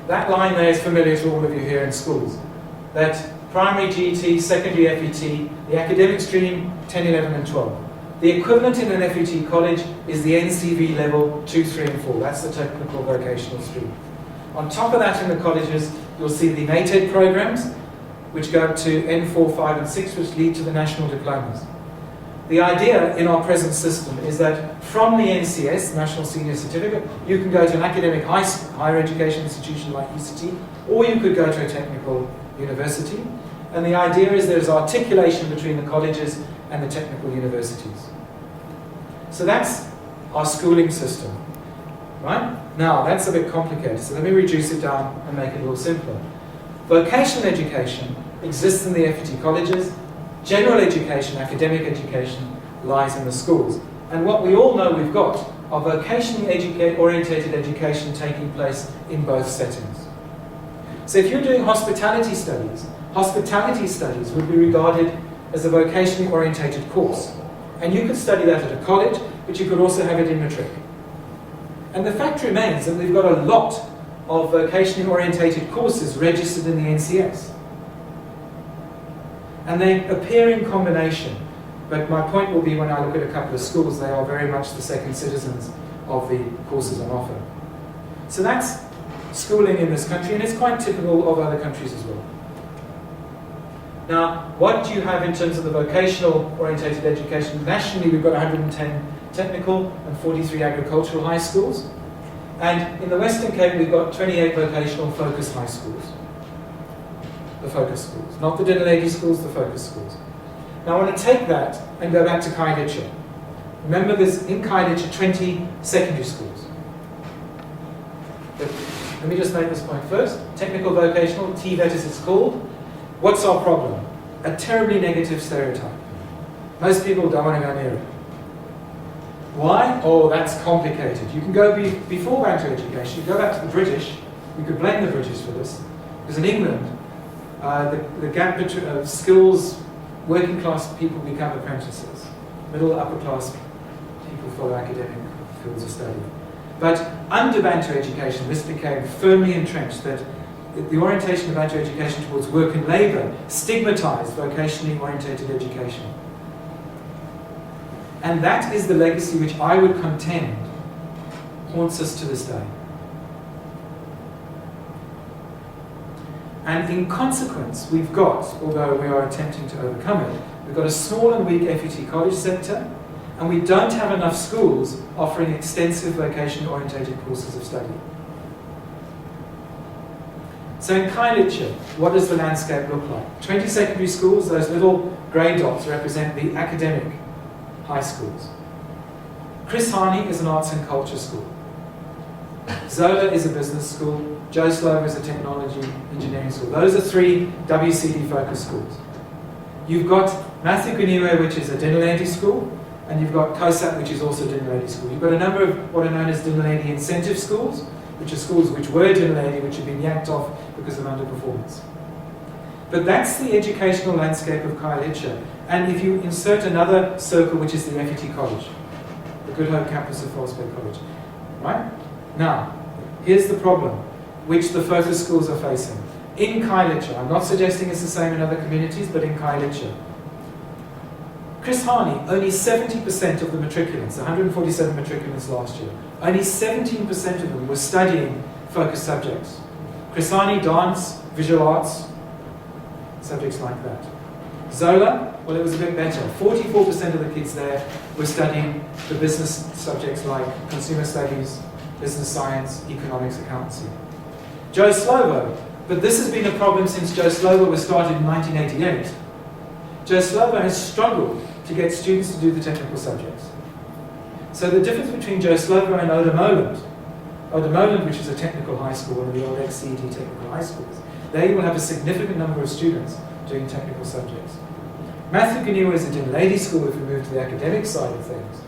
That line there is familiar to all of you here in schools. That primary GT, secondary FET, the academic stream, 10, 11 and 12. The equivalent in an FET college is the NCV level 2, 3 and 4. That's the technical vocational stream. On top of that in the colleges, you'll see the NATED programs, which go up to N4, 5 and 6, which lead to the national diplomas. The idea in our present system is that from the NCS, National Senior Certificate, you can go to an academic higher education institution like UCT, or you could go to a technical university. And the idea is there's articulation between the colleges and the technical universities. So that's our schooling system, right? Now, that's a bit complicated, so let me reduce it down and make it a little simpler. Vocational education exists in the FET colleges. General education, academic education, lies in the schools. And what we all know we've got are vocationally orientated education taking place in both settings. So if you're doing hospitality studies would be regarded as a vocationally orientated course. And you could study that at a college, but you could also have it in matric. And the fact remains that we've got a lot of vocationally orientated courses registered in the NCS. And they appear in combination, but my point will be when I look at a couple of schools, they are very much the second citizens of the courses on offer. So that's schooling in this country, and it's quite typical of other countries as well. Now, what do you have in terms of the vocational orientated education? Nationally, we've got 110 technical and 43 agricultural high schools. And in the Western Cape, we've got 28 vocational focus high schools. The focus schools. Not the dinner lady schools, the focus schools. Now I want to take that and go back to Khayelitsha. Remember there's in Khayelitsha 20 secondary schools. But let me just make this point first. Technical vocational, TVET as it's called. What's our problem? A terribly negative stereotype. Most people don't want to go near it. Why? Oh, that's complicated. You can go before back to education, you go back to the British. You could blame the British for this. Because in England, the gap between skills, working class people become apprentices. Middle, upper class people follow academic fields of study. But under Bantu education, this became firmly entrenched that the orientation of Bantu education towards work and labour stigmatised vocationally orientated education. And that is the legacy which I would contend haunts us to this day. And in consequence, we've got, although we are attempting to overcome it, we've got a small and weak FET college sector, and we don't have enough schools offering extensive vocation-orientated courses of study. So in Khayelitsha, what does the landscape look like? 20 secondary schools, those little grey dots represent the academic high schools. Chris Hani is an arts and culture school. Zola is a business school. Joe Slover is a technology engineering school. Those are 3 WCD focused schools. You've got Matthew Guniwe, which is a dinner lady school, and you've got COSAP, which is also a dinner lady school. You've got a number of what are known as dinner lady incentive schools, which are schools which were dinner lady, which have been yanked off because of underperformance. But that's the educational landscape of Khayelitsha. And if you insert another circle, which is the FET College, the Good Hope campus of False Bay College, right? Now, here's the problem, which the focus schools are facing. In Khayelitsha, I'm not suggesting it's the same in other communities, but in Khayelitsha, Chris Hani, only 70% of the matriculants, 147 matriculants last year, only 17% of them were studying focus subjects. Chris Hani, dance, visual arts, subjects like that. Zola, well, it was a bit better. 44% of the kids there were studying the business subjects like consumer studies, business science, economics, accountancy. Joe Slovo, but this has been a problem since Joe Slovo was started in 1988. Joe Slovo has struggled to get students to do the technical subjects. So the difference between Joe Slovo and Oda Moland, which is a technical high school, one of the old ex-CED technical high schools, they will have a significant number of students doing technical subjects. Matthew Guniwe is a dinner lady school if we move to the academic side of things.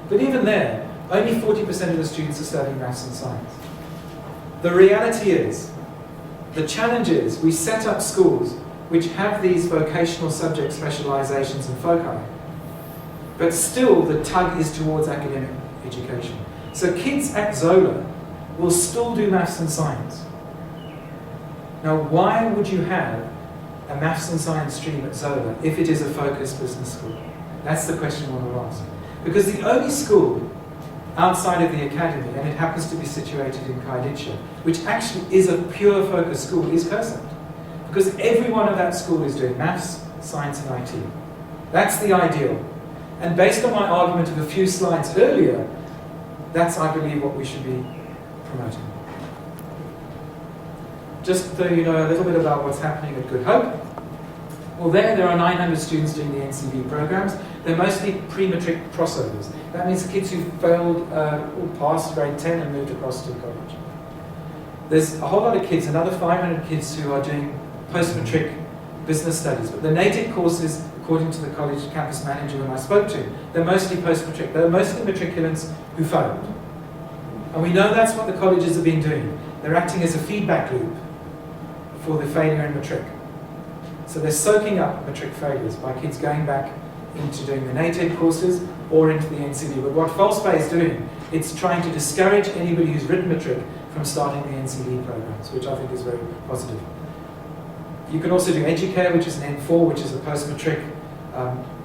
But even there, only 40% of the students are studying maths and science. The reality is, the challenge is, we set up schools which have these vocational subject specializations and foci, but still the tug is towards academic education. So kids at Zola will still do maths and science, Now, why would you have a maths and science stream at Zola if it is a focused business school? That's the question I want to ask. Because the only school outside of the academy, and it happens to be situated in Kaiditsha, which actually is a pure focus school, is Kosant. Because everyone of that school is doing maths, science and IT. That's the ideal. And based on my argument of a few slides earlier, that's, I believe, what we should be promoting. Just so you know a little bit about what's happening at Good Hope. Well, there are 900 students doing the NCV programs. They're mostly pre-matric crossovers. That means kids who failed or passed grade 10 and moved across to college. There's a whole lot of kids, another 500 kids who are doing post-matric business studies. But the native courses, according to the college campus manager when I spoke to him, they're mostly post-matric. They're mostly matriculants who failed. And we know that's what the colleges have been doing. They're acting as a feedback loop for the failure in matric. So they're soaking up matric failures by kids going back into doing the native courses or into the NCV. But what FalsePay is doing, it's trying to discourage anybody who's written matric from starting the NCV programs, which I think is very positive. You can also do Educare, which is an N4, which is the post-matric.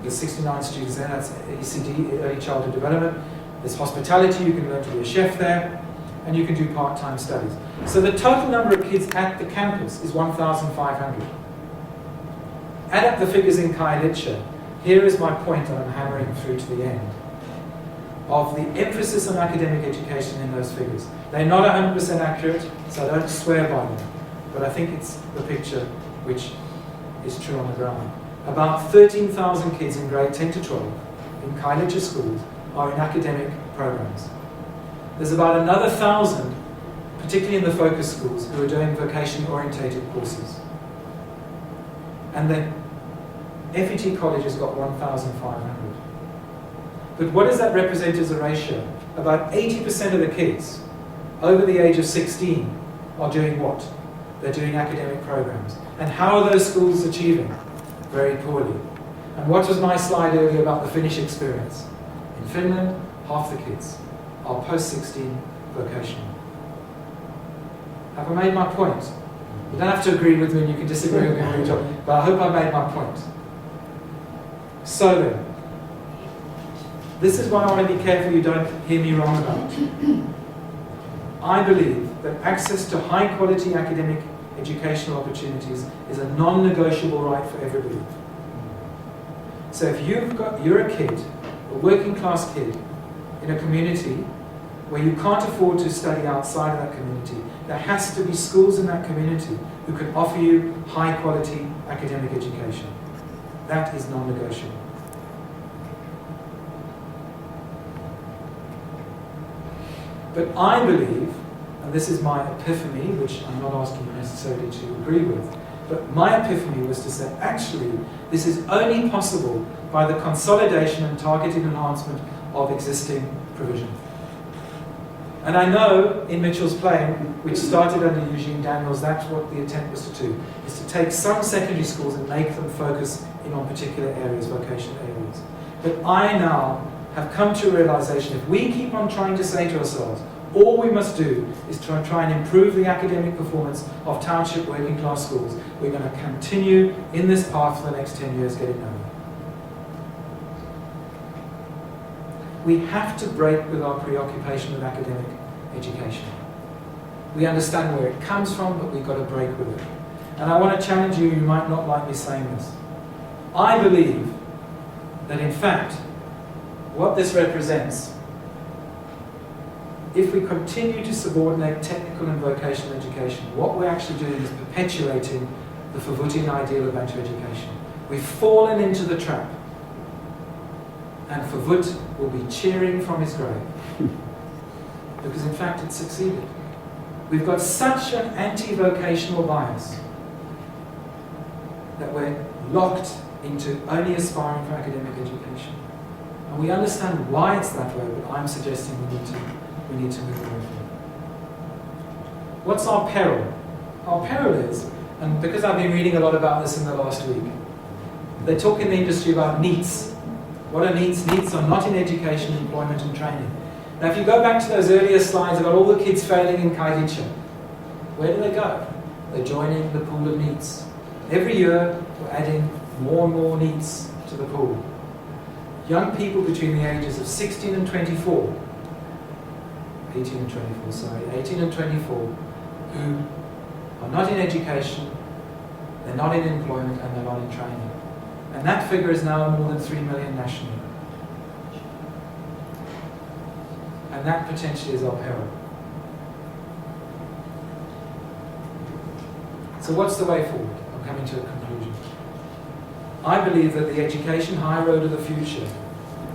There's 69 students there, that's ECD, Early Childhood Development. There's hospitality, you can learn to be a chef there, and you can do part-time studies. So the total number of kids at the campus is 1,500. Add up the figures in Kaiditsha. Here is my point that I'm hammering through to the end, of the emphasis on academic education in those figures. They're not 100% accurate, so I don't swear by them, but I think it's the picture which is true on the ground. About 13,000 kids in grade 10 to 12 in Kaiditsha schools are in academic programs. There's about another 1,000, particularly in the focus schools, who are doing vocation-orientated courses. And the FET college has got 1,500. But what does that represent as a ratio? About 80% of the kids over the age of 16 are doing what? They're doing academic programs. And how are those schools achieving? Very poorly. And what was my slide earlier about the Finnish experience? In Finland, half the kids are post-16 vocational. Have I made my point? You don't have to agree with me and you can disagree with me, but I hope I made my point. So then, this is why I want to be careful you don't hear me wrong about. I believe that access to high-quality academic educational opportunities is a non-negotiable right for everybody. So if you're a kid, a working-class kid, in a community where you can't afford to study outside of that community, there has to be schools in that community who can offer you high-quality academic education. That is non-negotiable. But I believe, and this is my epiphany, which I'm not asking you necessarily to agree with, but my epiphany was to say, actually, this is only possible by the consolidation and targeted enhancement of existing provision. And I know in Mitchell's Plain, which started under Eugene Daniels, that's what the attempt was to do, is to take some secondary schools and make them focus in on particular areas, vocational areas. But I now have come to a realization, if we keep on trying to say to ourselves, all we must do is try and improve the academic performance of township working class schools, we're going to continue in this path for the next 10 years getting nowhere. We have to break with our preoccupation with academic education. We understand where it comes from, but we've got to break with it. And I want to challenge you, you might not like me saying this. I believe that in fact, what this represents, if we continue to subordinate technical and vocational education, what we're actually doing is perpetuating the Favutian ideal of better education. We've fallen into the trap. And Favut will be cheering from his grave. Because in fact it succeeded. We've got such an anti-vocational bias that we're locked into only aspiring for academic education. And we understand why it's that way, but I'm suggesting we need to move away from it. What's our peril? Our peril is, and because I've been reading a lot about this in the last week, they talk in the industry about NEETs. What are NEETs? NEETs are not in education, employment and training. Now if you go back to those earlier slides about all the kids failing in Kaiditsha, where do they go? They're joining the pool of NEETs. Every year, we're adding more and more NEETs to the pool. Young people between the ages of 18 and 24, who are not in education, they're not in employment, and they're not in training. And that figure is now more than 3 million nationally. And that potentially is our peril. So what's the way forward? I'm coming to a conclusion. I believe that the education high road of the future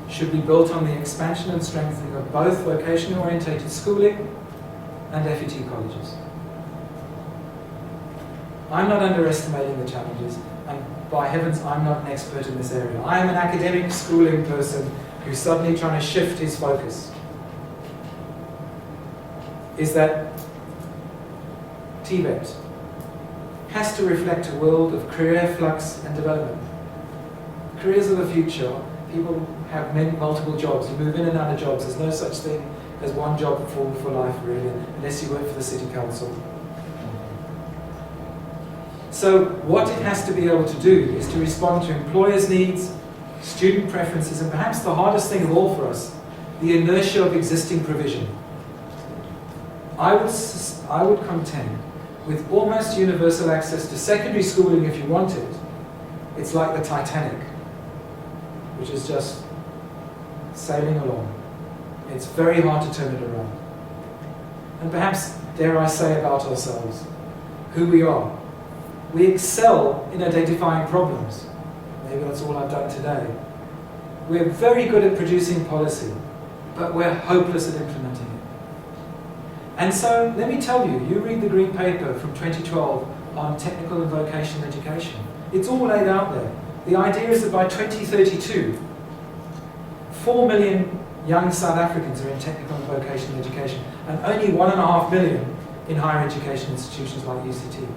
should be built on the expansion and strengthening of both vocationally orientated schooling and FET colleges. I'm not underestimating the challenges, and by heavens, I'm not an expert in this area. I am an academic schooling person who's suddenly trying to shift his focus. Is that TVET has to reflect a world of career flux and development. Careers of the future, people have multiple jobs. You move in and out of jobs. There's no such thing as one job for life, really, unless you work for the city council. So what it has to be able to do is to respond to employers' needs, student preferences, and perhaps the hardest thing of all for us, the inertia of existing provision. I would contend with almost universal access to secondary schooling if you want it. It's like the Titanic, which is just sailing along. It's very hard to turn it around. And perhaps, dare I say about ourselves, who we are. We excel in identifying problems. Maybe that's all I've done today. We're very good at producing policy, but we're hopeless at implementing it. And so, let me tell you, you read the Green Paper from 2012 on technical and vocational education. It's all laid out there. The idea is that by 2032, 4 million young South Africans are in technical and vocational education, and only 1.5 million in higher education institutions like UCT.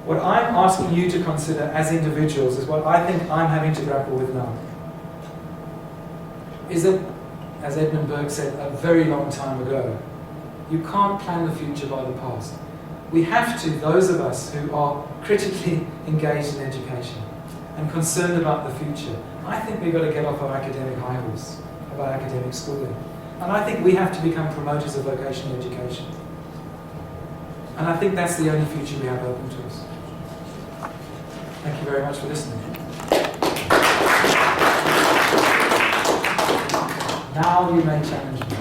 What I'm asking you to consider as individuals is what I think I'm having to grapple with now. Is that, as Edmund Burke said a very long time ago, you can't plan the future by the past. We have to, those of us who are critically engaged in education and concerned about the future, I think we've got to get off our academic high horse about academic schooling. And I think we have to become promoters of vocational education. And I think that's the only future we have open to us. Thank you very much for listening. Now you may challenge me.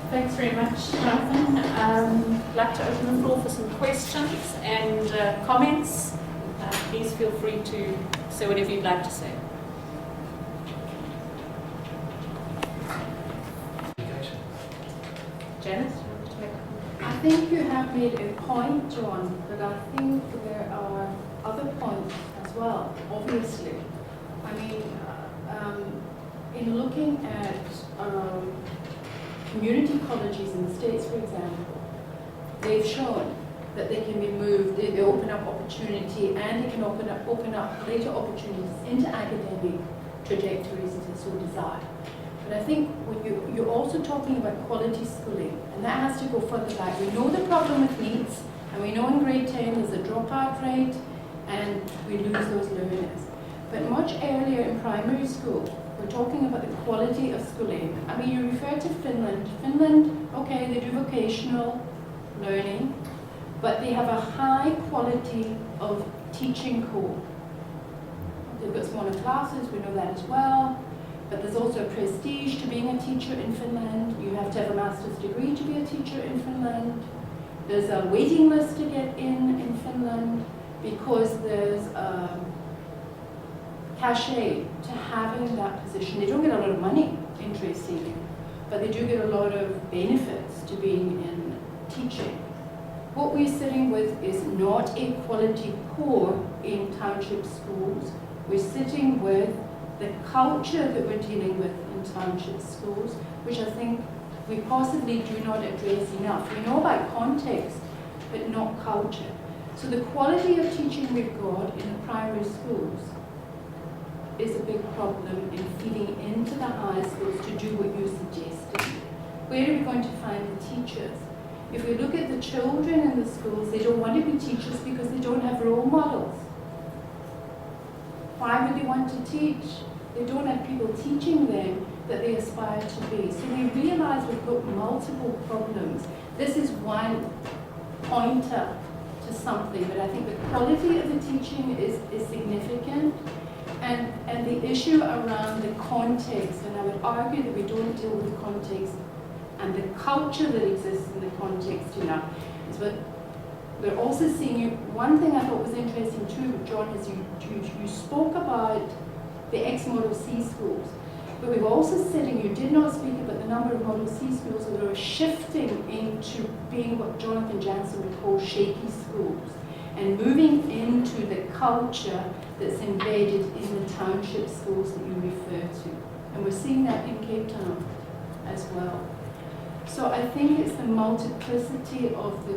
Thanks very much, Jonathan. I'd like to open the floor for some questions and comments. Please feel free to say whatever you'd like to say. Janice? I think you have made a point, John, but I think there are other points as well, obviously. I mean, in looking at community colleges in the States, for example, they've shown that they can be moved, they open up opportunity, and they can open up later opportunities into academic trajectories if they so desire. But I think when you're also talking about quality schooling, and that has to go further back. We know the problem with NEETs, and we know in grade 10 there's a dropout rate, and we lose those learners. But much earlier in primary school, we're talking about the quality of schooling. I mean, you refer to Finland. Finland, okay, they do vocational learning, but they have a high quality of teaching core. They've got smaller classes, we know that as well. But there's also a prestige to being a teacher in Finland. You have to have a master's degree to be a teacher in Finland. There's a waiting list to get in Finland because there's a cachet to having that position. They don't get a lot of money, interestingly, but they do get a lot of benefits to being in teaching. What we're sitting with is not a quality core in township schools. We're sitting with the culture that we're dealing with in township schools, which I think we possibly do not address enough. We know about context, but not culture. So the quality of teaching we've got in the primary schools is a big problem in feeding into the high schools to do what you suggested. Where are we going to find the teachers? If we look at the children in the schools, they don't want to be teachers because they don't have role models. Why would they want to teach? They don't have people teaching them that they aspire to be. So we realise we've got multiple problems. This is one pointer to something, but I think the quality of the teaching is significant. And the issue around the context, and I would argue that we don't deal with the context and the culture that exists in the context enough, is what we're also seeing. One thing I thought was interesting too, John, is you spoke about the ex-Model C schools, but we've also said, and you did not speak about the number of Model C schools that are shifting into being what Jonathan Jansen would call shaky schools, and moving into the culture that's embedded in the township schools that you refer to. And we're seeing that in Cape Town as well. So I think it's the multiplicity of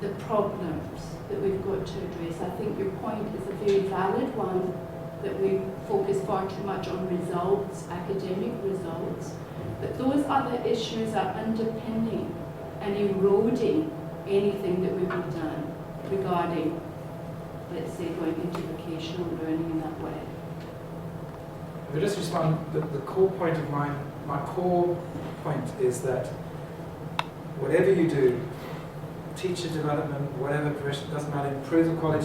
the problems that we've got to address. I think your point is a very valid one, that we focus far too much on results, academic results. But those other issues are underpinning and eroding anything that we've done regarding, let's say, going into vocational learning in that way. If I just respond, the core point of my core point is that whatever you do, teacher development, whatever profession, doesn't matter, improve the quality